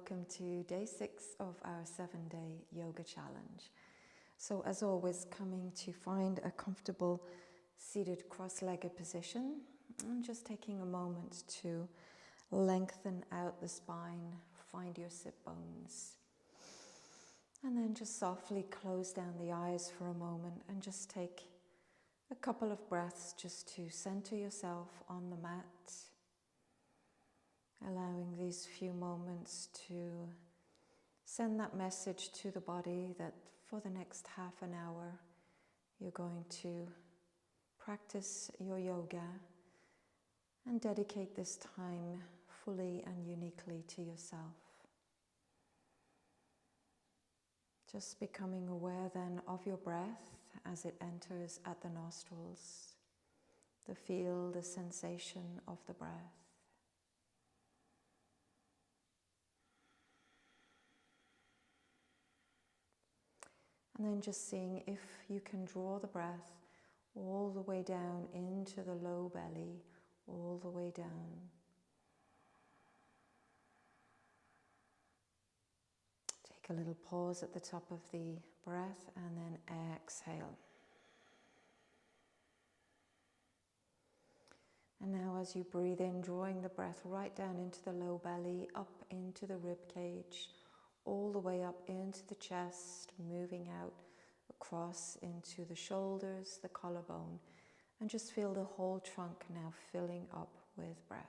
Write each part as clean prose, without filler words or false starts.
welcome to day 6 of our 7-day yoga challenge. So as always, coming to find a comfortable seated cross-legged position and just taking a moment to lengthen out the spine, find your sit bones. And then just softly close down the eyes for a moment and just take a couple of breaths just to center yourself on the mat. Allowing these few moments to send that message to the body that for the next half an hour you're going to practice your yoga and dedicate this time fully and uniquely to yourself. Just becoming aware then of your breath as it enters at the nostrils, the feel, the sensation of the breath. And then just seeing if you can draw the breath all the way down into the low belly, all the way down. Take a little pause at the top of the breath and then exhale. And now as you breathe in, drawing the breath right down into the low belly, up into the rib cage, all the way up into the chest, moving out across into the shoulders, the collarbone, and just feel the whole trunk now filling up with breath.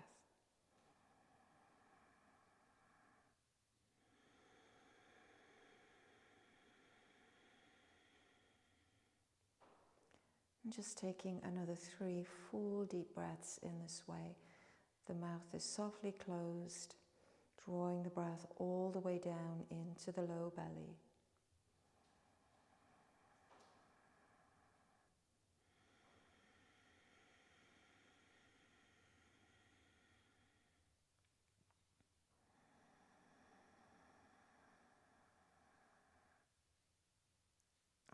And just taking another 3 full deep breaths in this way. The mouth is softly closed, drawing the breath all the way down into the low belly.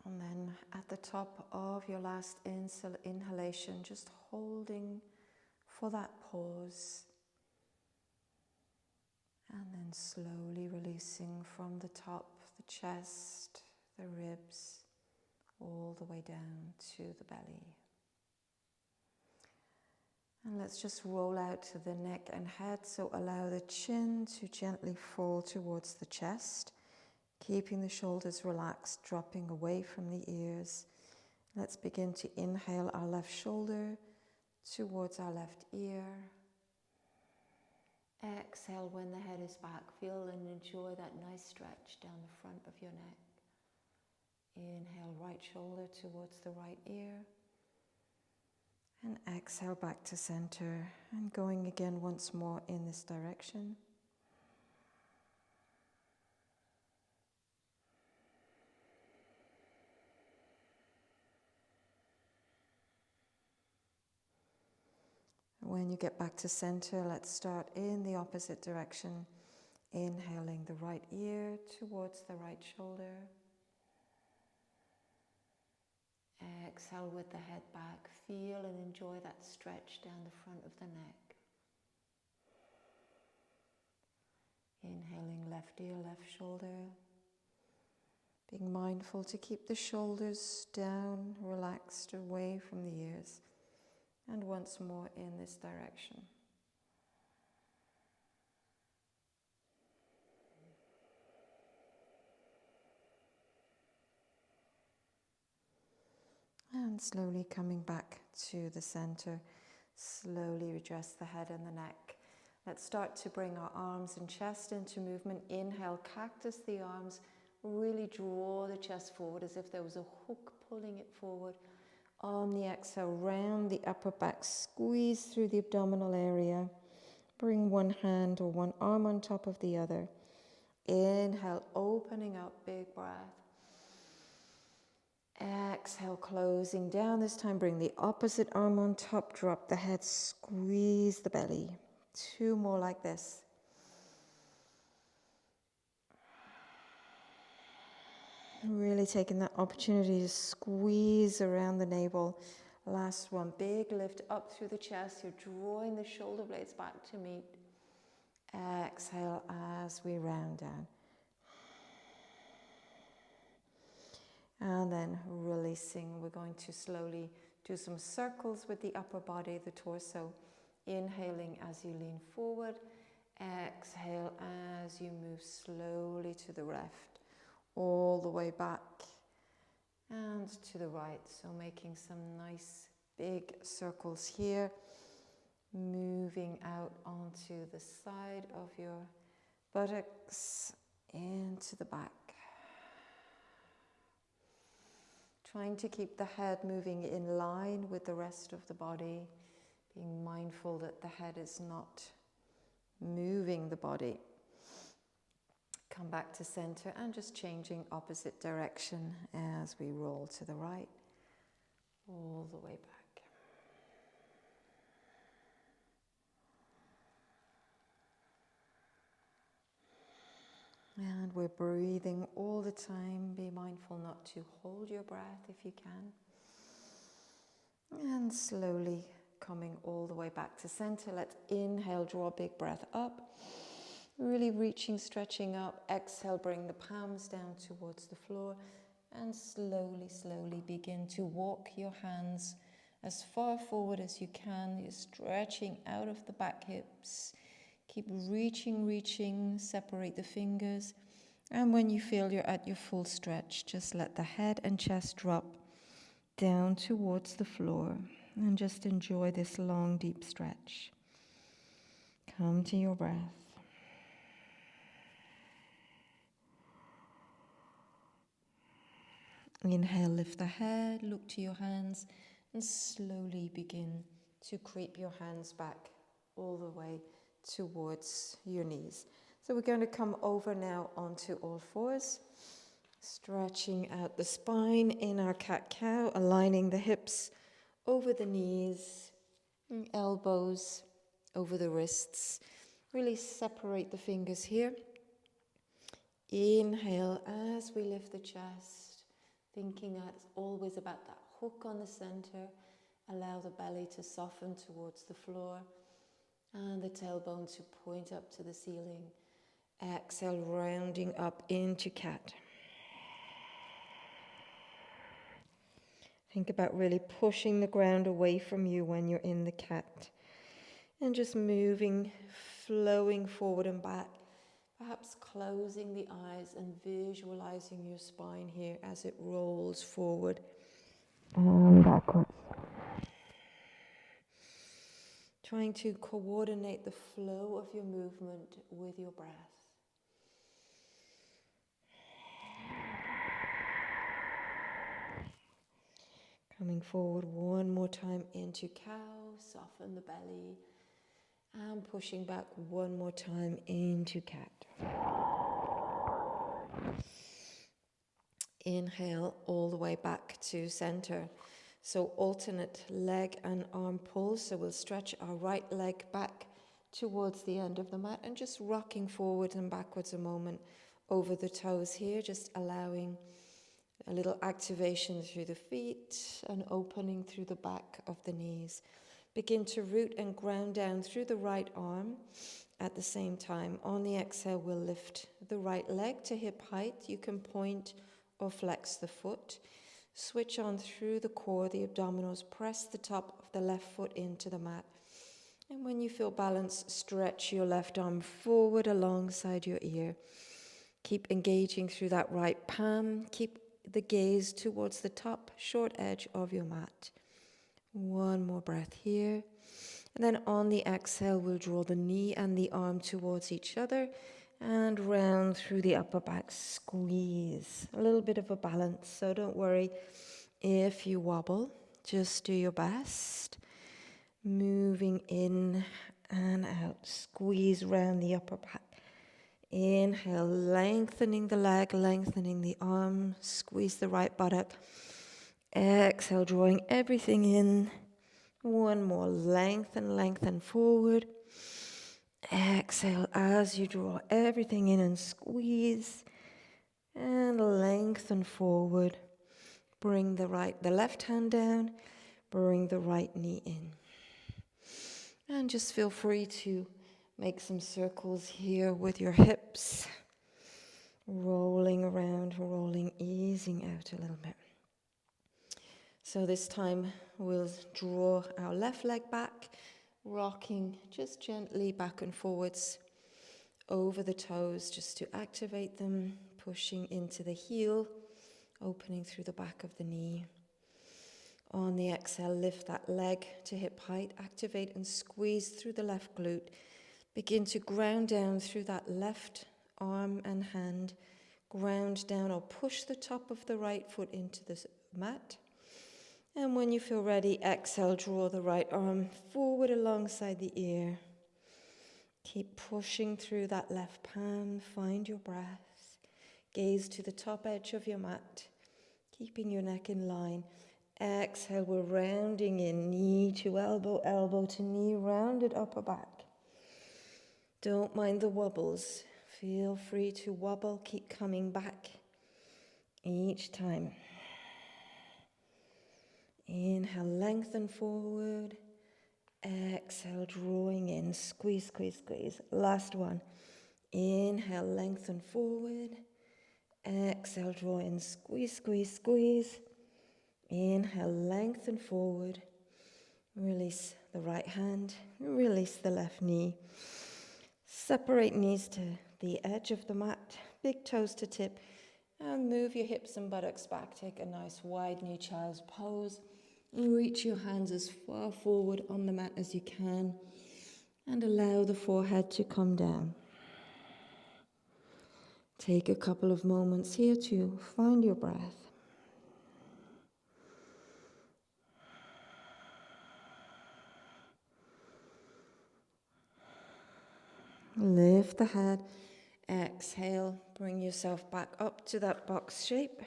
And then at the top of your last inhalation, just holding for that pause. And then slowly releasing from the top, the chest, the ribs, all the way down to the belly. And let's just roll out to the neck and head, so allow the chin to gently fall towards the chest, keeping the shoulders relaxed, dropping away from the ears. Let's begin to inhale our left shoulder towards our left ear. Exhale when the head is back. Feel and enjoy that nice stretch down the front of your neck. Inhale, right shoulder towards the right ear. And exhale back to center. And going again once more in this direction. When you get back to center, let's start in the opposite direction. Inhaling the right ear towards the right shoulder. Exhale with the head back. Feel and enjoy that stretch down the front of the neck. Inhaling left ear, left shoulder. Being mindful to keep the shoulders down, relaxed, away from the ears. And once more in this direction. And slowly coming back to the center. Slowly redress the head and the neck. Let's start to bring our arms and chest into movement. Inhale, cactus the arms. Really draw the chest forward as if there was a hook pulling it forward. On the exhale, round the upper back, squeeze through the abdominal area. Bring one hand or one arm on top of the other. Inhale, opening up, big breath. Exhale, closing down. This time, bring the opposite arm on top, drop the head, squeeze the belly. 2 more like this. Really taking that opportunity to squeeze around the navel. Last one, big lift up through the chest. You're drawing the shoulder blades back to meet. Exhale as we round down. And then releasing, we're going to slowly do some circles with the upper body, the torso. Inhaling as you lean forward. Exhale as you move slowly to the left, all the way back and to the right. So making some nice big circles here. Moving out onto the side of your buttocks, into the back. Trying to keep the head moving in line with the rest of the body, being mindful that the head is not moving the body. Come back to center and just changing opposite direction as we roll to the right, all the way back. And we're breathing all the time. Be mindful not to hold your breath if you can. And slowly coming all the way back to center. Let's inhale, draw a big breath up. Really reaching, stretching up. Exhale, bring the palms down towards the floor. And slowly, slowly begin to walk your hands as far forward as you can. You're stretching out of the back hips. Keep reaching, separate the fingers. And when you feel you're at your full stretch, just let the head and chest drop down towards the floor. And just enjoy this long, deep stretch. Come to your breath. Inhale, lift the head, look to your hands, and slowly begin to creep your hands back all the way towards your knees. So we're going to come over now onto all fours, stretching out the spine in our cat-cow, aligning the hips over the knees, elbows over the wrists. Really separate the fingers here. Inhale as we lift the chest, thinking it's always about that hook on the center. Allow the belly to soften towards the floor and the tailbone to point up to the ceiling. Exhale, rounding up into cat. Think about really pushing the ground away from you when you're in the cat. And just moving, flowing forward and back. Perhaps closing the eyes and visualizing your spine here as it rolls forward and backwards. Trying to coordinate the flow of your movement with your breath. Coming forward one more time into cow, soften the belly, and pushing back one more time into cat. Inhale all the way back to center. So alternate leg and arm pulls. So we'll stretch our right leg back towards the end of the mat and just rocking forward and backwards a moment over the toes here, just allowing a little activation through the feet and opening through the back of the knees. Begin to root and ground down through the right arm at the same time. On the exhale, we'll lift the right leg to hip height. You can point or flex the foot. Switch on through the core, the abdominals. Press the top of the left foot into the mat. And when you feel balanced, stretch your left arm forward alongside your ear. Keep engaging through that right palm. Keep the gaze towards the top short edge of your mat. One more breath here. And then on the exhale, we'll draw the knee and the arm towards each other and round through the upper back, squeeze. A little bit of a balance, so don't worry if you wobble. Just do your best. Moving in and out, squeeze round the upper back. Inhale, lengthening the leg, lengthening the arm, squeeze the right buttock. Exhale, drawing everything in. One more, lengthen forward. Exhale as you draw everything in and squeeze. And lengthen forward. Bring the left hand down. Bring the right knee in. And just feel free to Make some circles here with your hips. Rolling around, rolling, easing out a little bit. So this time we'll draw our left leg back, rocking just gently back and forwards over the toes just to activate them, pushing into the heel, opening through the back of the knee. On the exhale, lift that leg to hip height, activate and squeeze through the left glute. Begin to ground down through that left arm and hand. Ground down or push the top of the right foot into the mat. And when you feel ready, exhale, draw the right arm forward alongside the ear. Keep pushing through that left palm. Find your breath. Gaze to the top edge of your mat, keeping your neck in line. Exhale, we're rounding in, knee to elbow, elbow to knee, rounded upper back. Don't mind the wobbles. Feel free to wobble, keep coming back each time. Inhale, lengthen forward. Exhale, drawing in, squeeze, squeeze, squeeze. Last one. Inhale, lengthen forward. Exhale, draw in, squeeze, squeeze, squeeze. Inhale, lengthen forward. Release the right hand, release the left knee. Separate knees to the edge of the mat, big toes to tip, and move your hips and buttocks back. Take a nice wide knee child's pose. Reach your hands as far forward on the mat as you can, and allow the forehead to come down. Take a couple of moments here to find your breath. Lift the head. Exhale, bring yourself back up to that box shape.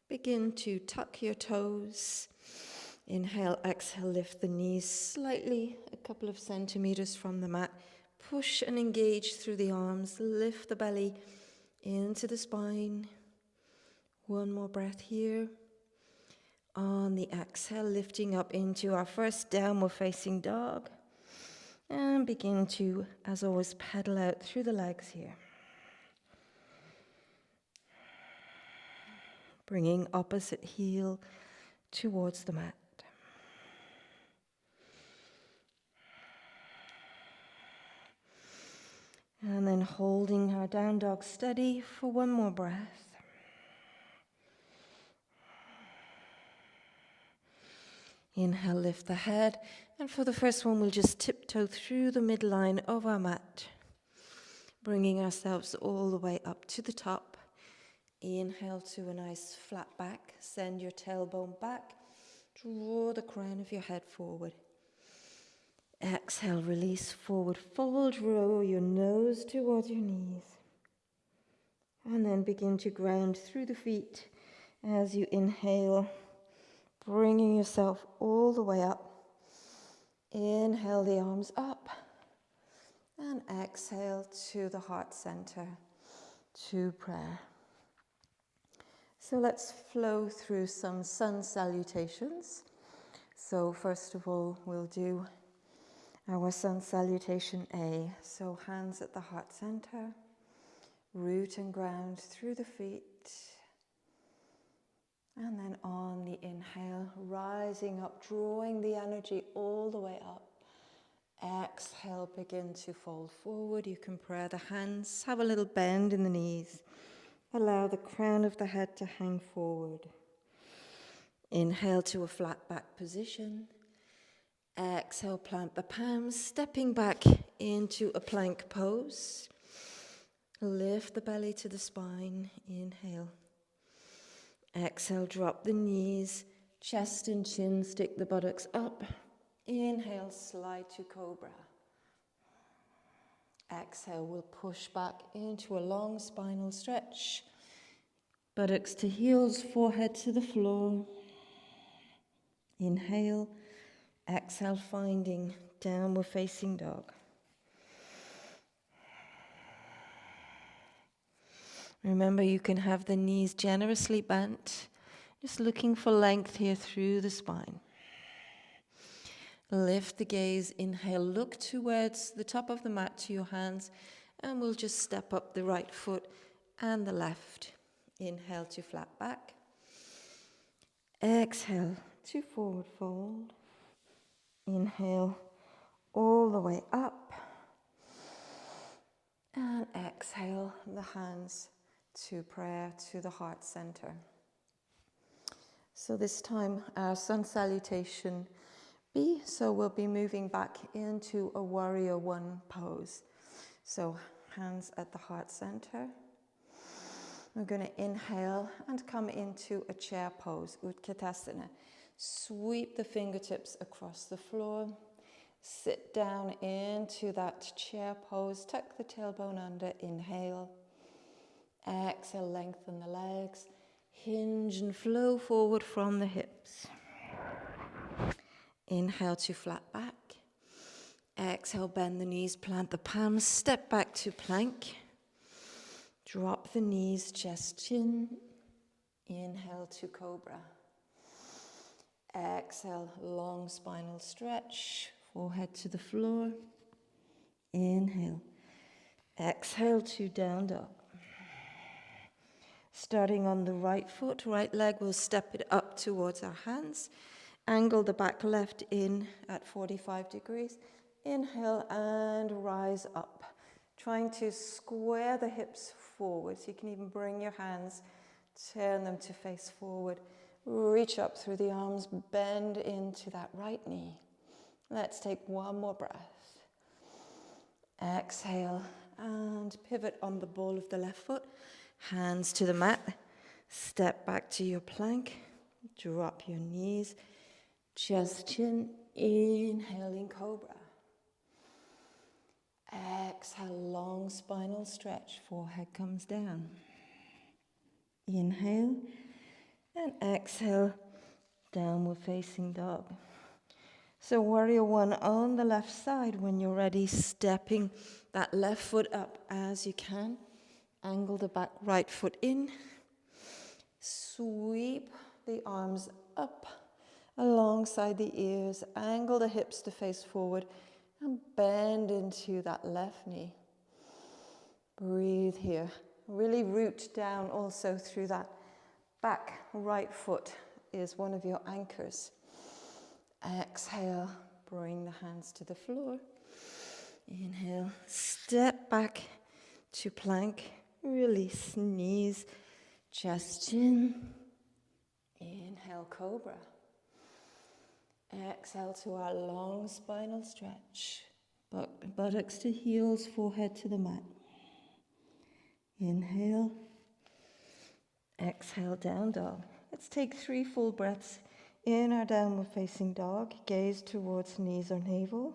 Begin to tuck your toes. Inhale, exhale, lift the knees slightly, a couple of centimeters from the mat. Push and engage through the arms. Lift the belly into the spine. One more breath here. On the exhale, lifting up into our first downward facing dog. And begin to, as always, pedal out through the legs here. Bringing opposite heel towards the mat. And then holding our down dog steady for one more breath. Inhale, lift the head. And for the first one, we'll just tiptoe through the midline of our mat, bringing ourselves all the way up to the top. Inhale to a nice flat back. Send your tailbone back. Draw the crown of your head forward. Exhale, release forward fold. Roll your nose towards your knees. And then begin to ground through the feet as you inhale, bringing yourself all the way up. Inhale the arms up. And exhale to the heart center, to prayer. So let's flow through some sun salutations. So first of all, we'll do our sun salutation A. So hands at the heart center, root and ground through the feet. And then on the inhale, rising up, drawing the energy all the way up. Exhale, begin to fold forward. You can pray the hands, have a little bend in the knees. Allow the crown of the head to hang forward. Inhale to a flat back position. Exhale, plant the palms, stepping back into a plank pose. Lift the belly to the spine. Inhale. Exhale, drop the knees, chest and chin, stick the buttocks up. Inhale, slide to cobra. Exhale, we'll push back into a long spinal stretch. Buttocks to heels, forehead to the floor. Inhale. Exhale, finding downward facing dog. Remember, you can have the knees generously bent, just looking for length here through the spine. Lift the gaze, inhale, look towards the top of the mat to your hands, and we'll just step up the right foot and the left. Inhale to flat back. Exhale to forward fold. Inhale all the way up. And exhale the hands to prayer to the heart center. So this time our sun salutation B, so we'll be moving back into a warrior one pose. So hands at the heart center. We're going to inhale and come into a chair pose, Utkatasana. Sweep the fingertips across the floor. Sit down into that chair pose. Tuck the tailbone under. Inhale. Exhale, lengthen the legs. Hinge and flow forward from the hips. Inhale to flat back. Exhale, bend the knees, plant the palms, step back to plank. Drop the knees, chest, chin. Inhale to cobra. Exhale, long spinal stretch, forehead to the floor. Inhale. Exhale to down dog. Starting on the right foot, right leg, we'll step it up towards our hands. Angle the back left in at 45 degrees. Inhale and rise up. Trying to square the hips forward. So you can even bring your hands, turn them to face forward. Reach up through the arms, bend into that right knee. Let's take one more breath. Exhale and pivot on the ball of the left foot. Hands to the mat. Step back to your plank. Drop your knees. Chest, chin. Inhaling cobra. Exhale, long spinal stretch. Forehead comes down. Inhale. And exhale, downward facing dog. So warrior one on the left side. When you're ready, stepping that left foot up as you can. Angle the back right foot in. Sweep the arms up alongside the ears. Angle the hips to face forward and bend into that left knee. Breathe here. Really root down also through that back right foot is one of your anchors. Exhale, bring the hands to the floor. Inhale, step back to plank. Release knees, chest, chin. Inhale, cobra. Exhale to our long spinal stretch. Buttocks to heels, forehead to the mat. Inhale. Exhale, down dog. Let's take 3 full breaths in our downward facing dog. Gaze towards knees or navel.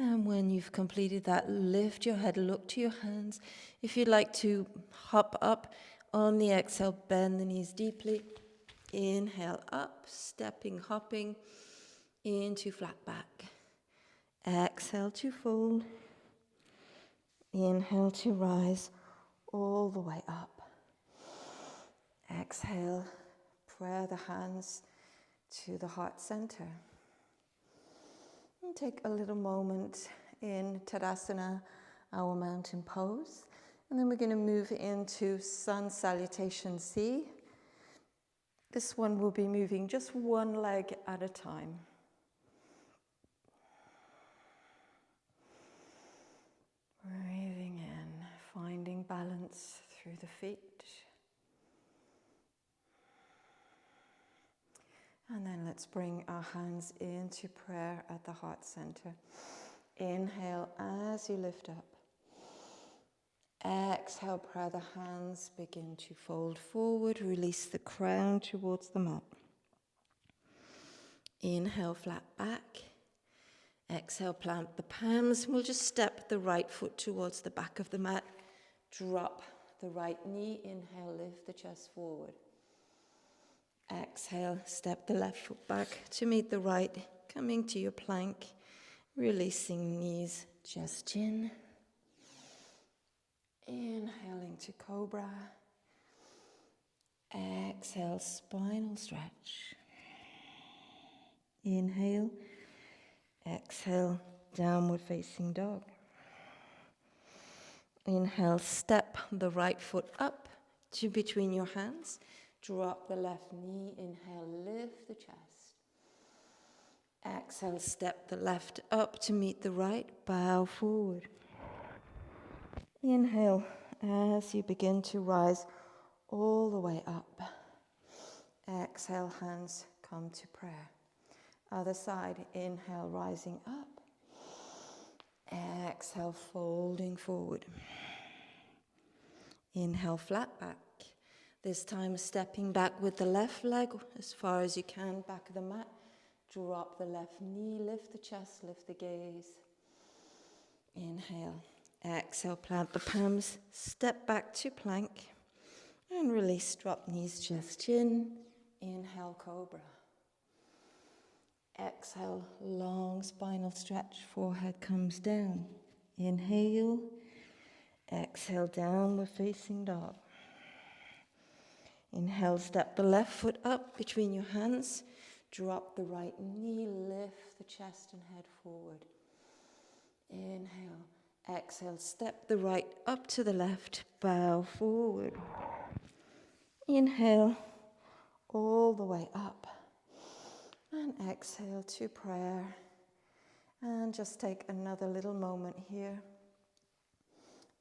And when you've completed that, lift your head, look to your hands. If you'd like to hop up on the exhale, bend the knees deeply. Inhale up, stepping, hopping into flat back. Exhale to fold. Inhale to rise all the way up. Exhale, prayer the hands to the heart center. And take a little moment in Tadasana, our mountain pose. And then we're going to move into sun salutation C. This one will be moving just one leg at a time. Breathing in, finding balance through the feet. And then let's bring our hands into prayer at the heart center. Inhale as you lift up. Exhale, prayer the hands begin to fold forward. Release the crown towards the mat. Inhale, flat back. Exhale, plant the palms. We'll just step the right foot towards the back of the mat. Drop the right knee. Inhale, lift the chest forward. Exhale, step the left foot back to meet the right, coming to your plank, releasing knees, chest, chin. Inhaling to cobra. Exhale, spinal stretch. Inhale. Exhale, downward facing dog. Inhale, step the right foot up to between your hands. Drop the left knee. Inhale, lift the chest. Exhale, step the left up to meet the right. Bow forward. Inhale as you begin to rise all the way up. Exhale, hands come to prayer. Other side, inhale, rising up. Exhale, folding forward. Inhale, flat back. This time stepping back with the left leg as far as you can, back of the mat. Drop the left knee, lift the chest, lift the gaze. Inhale. Exhale, plant the palms, step back to plank. And release, drop knees, chest, chin. Inhale, cobra. Exhale, long spinal stretch, forehead comes down. Inhale. Exhale, downward facing dog. Inhale, step the left foot up between your hands. Drop the right knee, lift the chest and head forward. Inhale. Exhale, step the right up to the left, bow forward. Inhale, all the way up. And exhale to prayer. And just take another little moment here.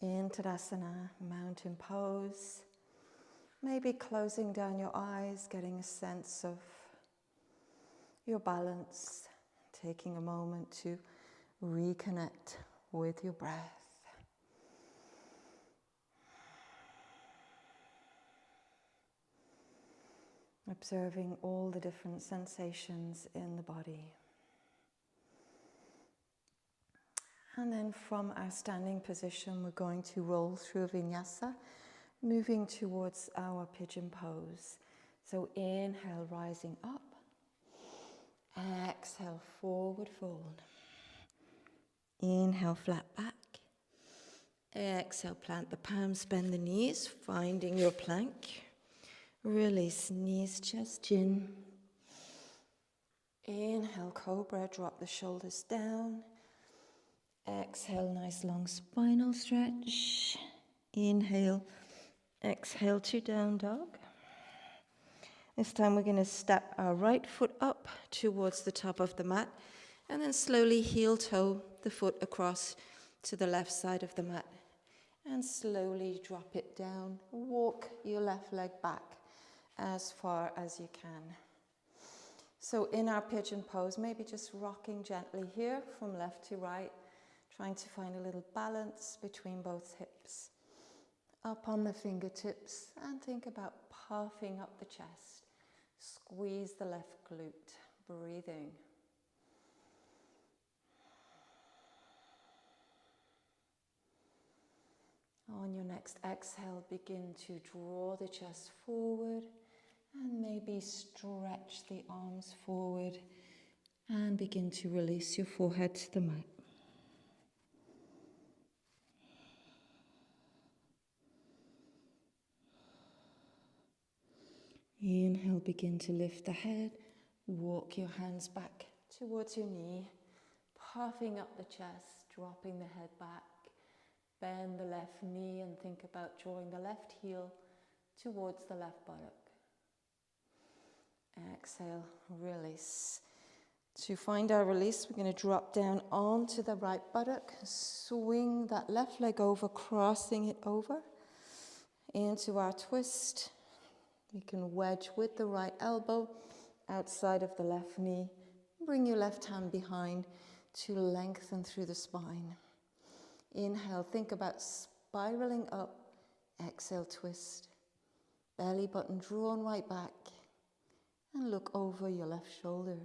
In Tadasana, mountain pose. Maybe closing down your eyes, getting a sense of your balance. Taking a moment to reconnect with your breath. Observing all the different sensations in the body. And then from our standing position, we're going to roll through vinyasa, moving towards our pigeon pose. So inhale, rising up. Exhale, forward fold. Inhale, flat back. Exhale, plant the palms, bend the knees, finding your plank. Release, knees, chest, chin. Inhale, cobra, drop the shoulders down. Exhale, nice long spinal stretch. Inhale, exhale to down dog. This time we're going to step our right foot up towards the top of the mat and then slowly heel toe the foot across to the left side of the mat and slowly drop it down. Walk your left leg back as far as you can. So in our pigeon pose, maybe just rocking gently here from left to right, trying to find a little balance between both hips. Up on the fingertips and think about puffing up the chest. Squeeze the left glute, breathing. On your next exhale, begin to draw the chest forward and maybe stretch the arms forward and begin to release your forehead to the mat. Inhale, begin to lift the head, walk your hands back towards your knee, puffing up the chest, dropping the head back, bend the left knee and think about drawing the left heel towards the left buttock. Exhale, release. To find our release, we're going to drop down onto the right buttock, swing that left leg over, crossing it over into our twist. You can wedge with the right elbow outside of the left knee. Bring your left hand behind to lengthen through the spine. Inhale, think about spiraling up. Exhale, twist. Belly button drawn right back. And look over your left shoulder.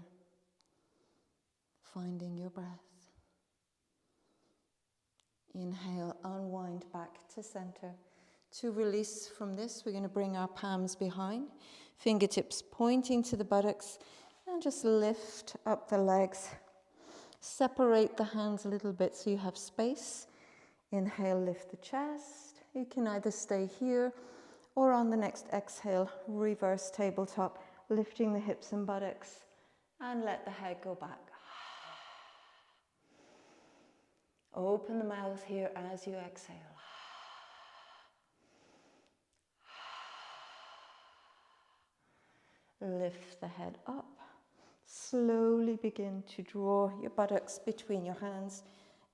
Finding your breath. Inhale, unwind back to center. To release from this, we're going to bring our palms behind, fingertips pointing to the buttocks, and just lift up the legs. Separate the hands a little bit so you have space. Inhale, lift the chest. You can either stay here or on the next exhale, reverse tabletop, lifting the hips and buttocks, and let the head go back. Open the mouth here as you exhale. Lift the head up. Slowly begin to draw your buttocks between your hands.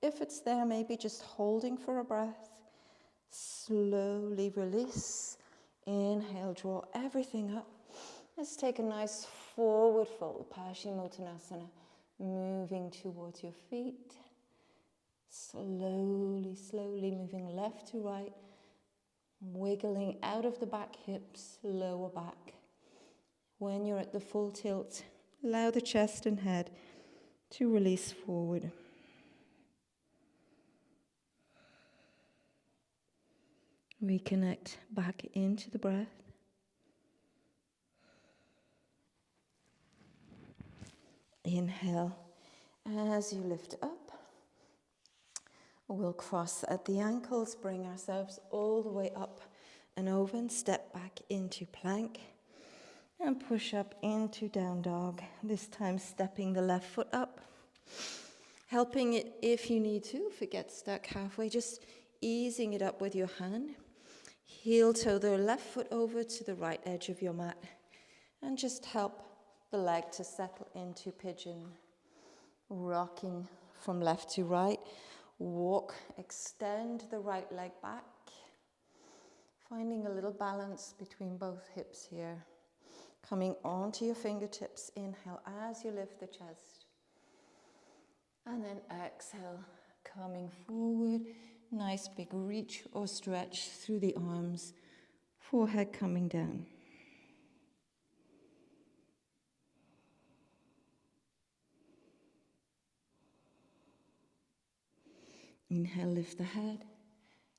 If it's there, maybe just holding for a breath. Slowly release. Inhale, draw everything up. Let's take a nice forward fold, Paschimottanasana, moving towards your feet. Slowly, slowly moving left to right, wiggling out of the back hips, lower back. When you're at the full tilt, allow the chest and head to release forward. Reconnect back into the breath. Inhale as you lift up. We'll cross at the ankles, bring ourselves all the way up and over and step back into plank. And push up into down dog, this time stepping the left foot up. Helping it if you need to, if it gets stuck halfway, just easing it up with your hand. Heel toe the left foot over to the right edge of your mat. And just help the leg to settle into pigeon. Rocking from left to right. Walk, extend the right leg back. Finding a little balance between both hips here. Coming onto your fingertips, inhale as you lift the chest. And then exhale, coming forward. Nice big reach or stretch through the arms. Forehead coming down. Inhale, lift the head.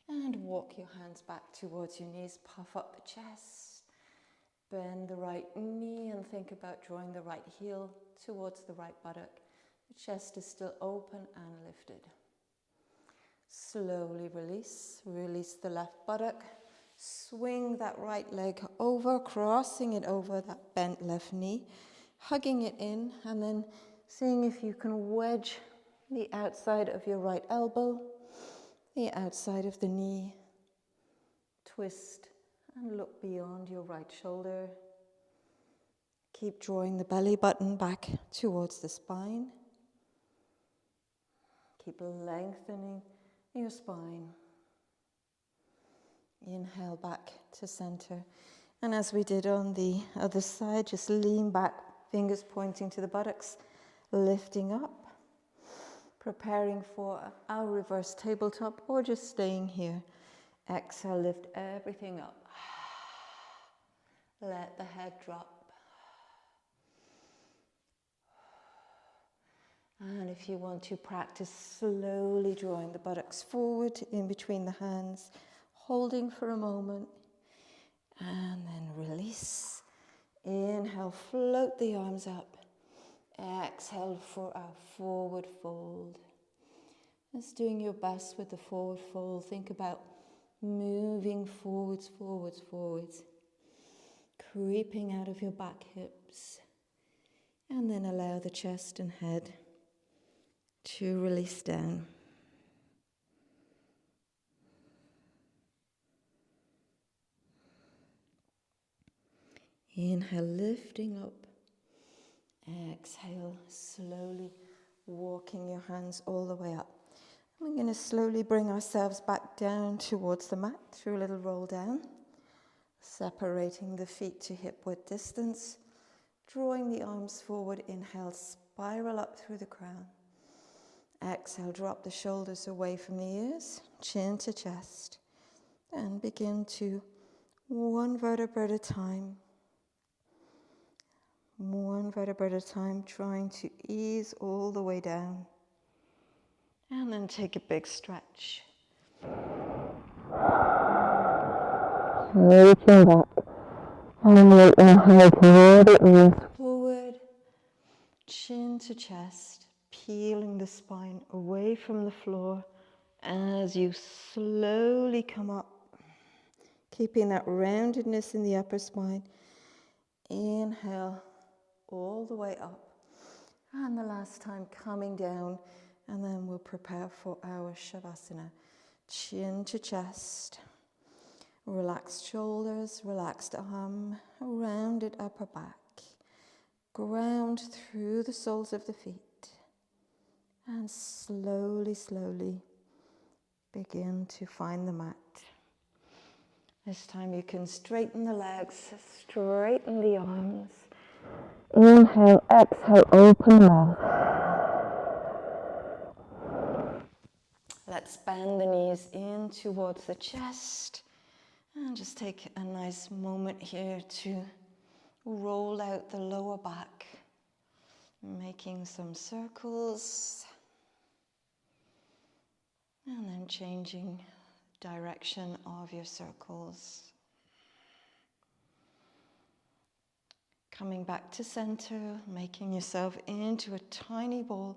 And walk your hands back towards your knees. Puff up the chest. Bend the right knee and think about drawing the right heel towards the right buttock. The chest is still open and lifted. Slowly release. Release the left buttock. Swing that right leg over, crossing it over that bent left knee. Hugging it in and then seeing if you can wedge the outside of your right elbow, the outside of the knee. Twist. And look beyond your right shoulder. Keep drawing the belly button back towards the spine. Keep lengthening your spine. Inhale back to center. And as we did on the other side, just lean back, fingers pointing to the buttocks, lifting up. Preparing for our reverse tabletop or just staying here. Exhale, lift everything up. Let the head drop. And if you want to practice slowly drawing the buttocks forward in between the hands, holding for a moment, and then release. Inhale, float the arms up. Exhale for our forward fold. Just doing your best with the forward fold. Think about moving forwards, forwards, forwards. Creeping out of your back hips. And then allow the chest and head to release down. Inhale, lifting up. Exhale, slowly walking your hands all the way up. We're going to slowly bring ourselves back down towards the mat through a little roll down. Separating the feet to hip width distance. Drawing the arms forward. Inhale, spiral up through the crown. Exhale, drop the shoulders away from the ears, chin to chest. And begin to, one vertebra at a time. One vertebra at a time, trying to ease all the way down. And then take a big stretch. Reaching back. And let your head really forward, chin to chest, peeling the spine away from the floor as you slowly come up. Keeping that roundedness in the upper spine. Inhale all the way up. And the last time coming down, and then we'll prepare for our Shavasana. Chin to chest. Relaxed shoulders, relaxed arm, rounded upper back. Ground through the soles of the feet. And slowly, slowly begin to find the mat. This time you can straighten the legs, straighten the arms. Inhale, exhale, open mouth. Let's bend the knees in towards the chest. And just take a nice moment here to roll out the lower back, making some circles. And then changing direction of your circles. Coming back to center, making yourself into a tiny ball.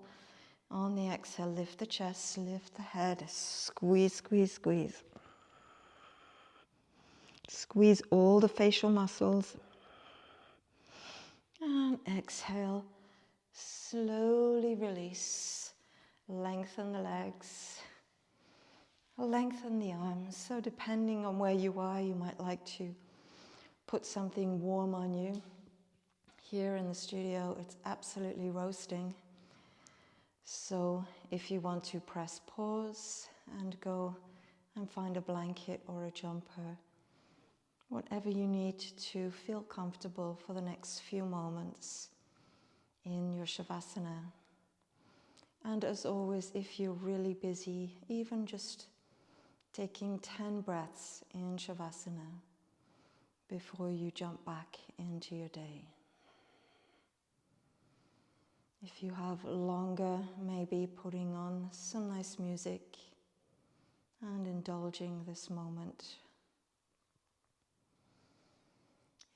On the exhale, lift the chest, lift the head, squeeze, squeeze, squeeze. Squeeze all the facial muscles. And exhale, slowly release. Lengthen the legs. Lengthen the arms. So depending on where you are, you might like to put something warm on you. Here in the studio, it's absolutely roasting. So if you want to press pause and go and find a blanket or a jumper, whatever you need to feel comfortable for the next few moments in your Shavasana. And as always, if you're really busy, even just taking 10 breaths in Shavasana before you jump back into your day. If you have longer, maybe putting on some nice music and indulging this moment.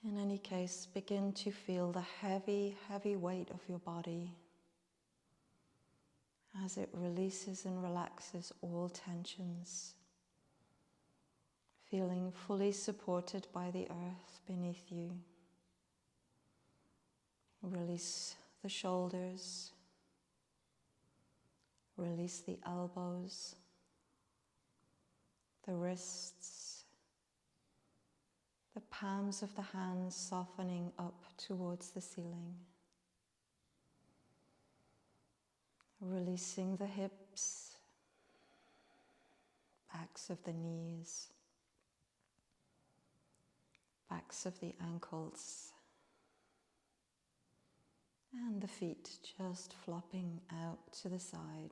In any case, begin to feel the heavy, heavy weight of your body as it releases and relaxes all tensions. Feeling fully supported by the earth beneath you. Release the shoulders, release the elbows, the wrists, the palms of the hands softening up towards the ceiling. Releasing the hips, backs of the knees, backs of the ankles, and the feet just flopping out to the side.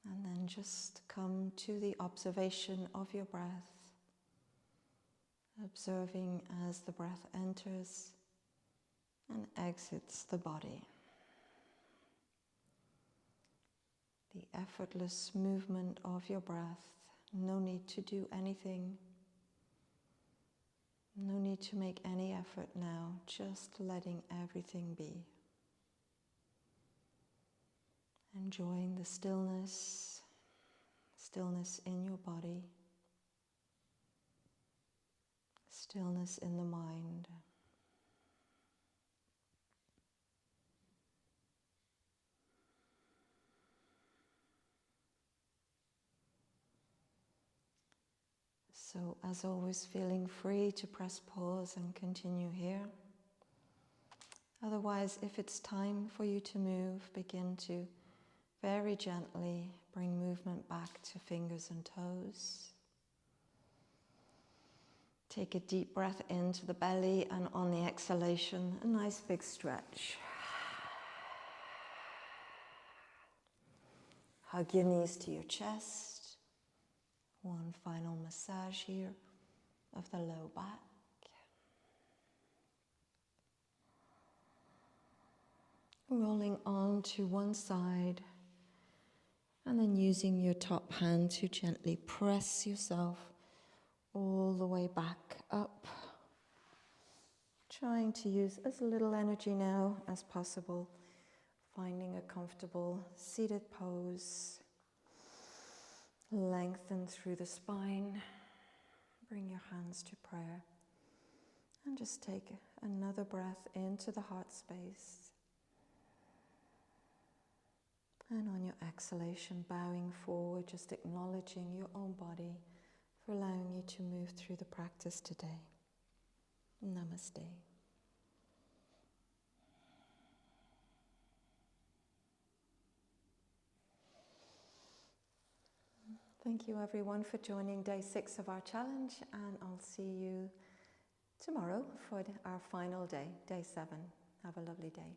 And then just come to the observation of your breath, observing as the breath enters and exits the body. The effortless movement of your breath, no need to do anything. No need to make any effort now, just letting everything be. Enjoying the stillness in your body, stillness in the mind. So, as always, feeling free to press pause and continue here. Otherwise, if it's time for you to move, begin to very gently bring movement back to fingers and toes. Take a deep breath into the belly, and on the exhalation, a nice big stretch. Hug your knees to your chest. One final massage here of the low back. Rolling on to one side, and then using your top hand to gently press yourself all the way back up. Trying to use as little energy now as possible, finding a comfortable seated pose. Lengthen through the spine. Bring your hands to prayer. And just take another breath into the heart space. And on your exhalation, bowing forward, just acknowledging your own body for allowing you to move through the practice today. Namaste. Thank you everyone for joining day 6 of our challenge, and I'll see you tomorrow for our final day, day 7. Have a lovely day.